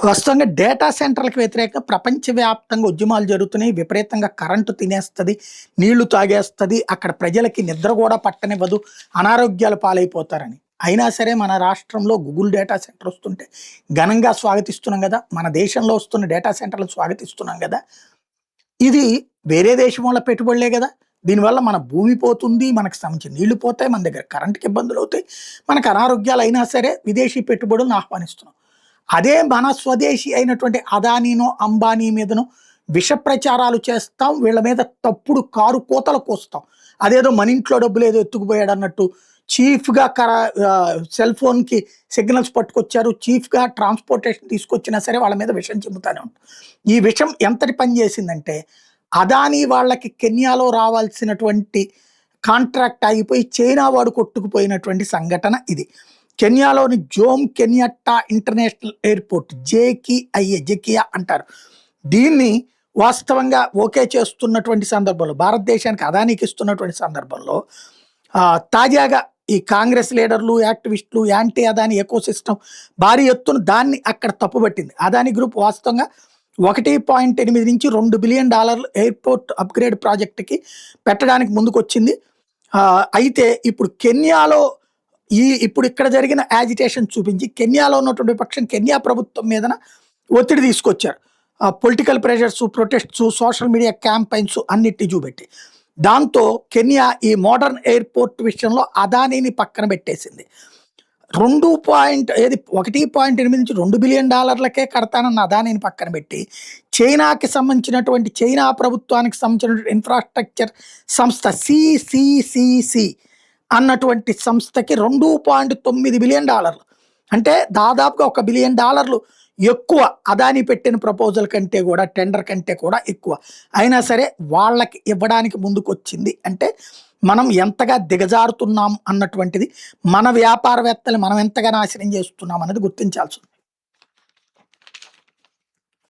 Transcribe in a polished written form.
వాస్తవంగా డేటా సెంటర్లకు వ్యతిరేకంగా ప్రపంచవ్యాప్తంగా ఉద్యమాలు జరుగుతున్నాయి. విపరీతంగా కరెంటు తినేస్తది, నీళ్లు తాగేస్తది, అక్కడ ప్రజలకి నిద్ర కూడా పట్టనివ్వదు, అనారోగ్యాల పాలైపోతారని. అయినా సరే మన రాష్ట్రంలో గూగుల్ డేటా సెంటర్ వస్తుంటే ఘనంగా స్వాగతిస్తున్నాం గదా! మన దేశంలో వస్తున్న డేటా సెంటర్‌లను స్వాగతిస్తున్నాం గదా! ఇది వేరే దేశం వాళ్ళ పెట్టుబడులే గదా! దీనివల్ల మన భూమి పోతుంది, మనకు సంబంధించిన నీళ్లు పోతాయి, మన దగ్గర కరెంట్‌కి ఇబ్బందులవుతాయి, మనకు అనారోగ్యాలయినా సరే విదేశీ పెట్టుబడులను ఆహ్వానిస్తున్నాం. అదే మన స్వదేశీ అయినటువంటి అదానీనో, అంబానీ మీదనో విష ప్రచారాలు చేస్తాం. వీళ్ళ మీద తప్పుడు కారు కూతలు కూస్తాం. అదేదో మన ఇంట్లో డబ్బులేదో ఎత్తుకుపోయాడన్నట్టు చీఫ్‌గా సెల్ ఫోన్‌కి సిగ్నల్స్ పట్టుకొచ్చారు. చీఫ్‌గా ట్రాన్స్‌పోర్టేషన్ తీసుకొచ్చినా సరే వాళ్ళ మీద విషం చిమ్ముతానే ఉంటాం. ఈ విషం ఎంతటి పని చేసిందంటే అదానీ వాళ్ళకి కెన్యాలో రావాల్సినటువంటి కాంట్రాక్ట్ ఆగిపోయి చైనా వాడు కొట్టుకుపోయినటువంటి సంఘటన ఇది. కెన్యాలోని జోమ్ కెన్యట్టా ఇంటర్నేషనల్ ఎయిర్పోర్ట్ జేకియా అంటారు. దీన్ని వాస్తవంగా ఓకే చేస్తున్నటువంటి సందర్భంలో, భారతదేశానికి అదానికి ఇస్తున్నటువంటి సందర్భంలో తాజాగా ఈ కాంగ్రెస్ లీడర్లు, యాక్టివిస్టులు, యాంటీ అదాని ఎకోసిస్టమ్ భారీ ఎత్తున దాన్ని అక్కడ తప్పుపట్టింది. అదాని గ్రూప్ వాస్తవంగా 1.8 నుంచి $2 బిలియన్ ఎయిర్పోర్ట్ అప్గ్రేడ్ ప్రాజెక్టుకి పెట్టడానికి ముందుకొచ్చింది. అయితే ఇప్పుడు కెన్యాలో ఇప్పుడు ఇక్కడ జరిగిన యాజిటేషన్ చూపించి కెన్యాలో ఉన్నటువంటి విపక్షం కెన్యా ప్రభుత్వం మీదన ఒత్తిడి తీసుకొచ్చారు. Political pressures, protests, social media campaigns అన్నిటిని చూపెట్టి. దాంతో కెన్యా ఈ మోడర్న్ ఎయిర్పోర్ట్ విషయంలో అదానీని పక్కన పెట్టేసింది. 1.8 నుంచి $2 బిలియన్ కడతానన్న అదానీని పక్కన పెట్టి చైనాకి సంబంధించినటువంటి చైనా ప్రభుత్వానికి సంబంధించినటువంటి ఇన్ఫ్రాస్ట్రక్చర్ సంస్థ సిసిసిసి అన్నటువంటి సంస్థకి $2.9 బిలియన్, అంటే దాదాపుగా $1 బిలియన్ ఎక్కువ అదాని పెట్టిన ప్రపోజల్ కంటే కూడా, టెండర్ కంటే కూడా ఎక్కువ. అయినా సరే వాళ్ళకి ఇవ్వడానికి ముందుకొచ్చింది. అంటే మనం ఎంతగా దిగజారుతున్నాం అన్నటువంటిది, మన వ్యాపారవేత్తలు మనం ఎంతగా నాశనం చేస్తున్నాం అన్నది గుర్తించాల్సి ఉంది.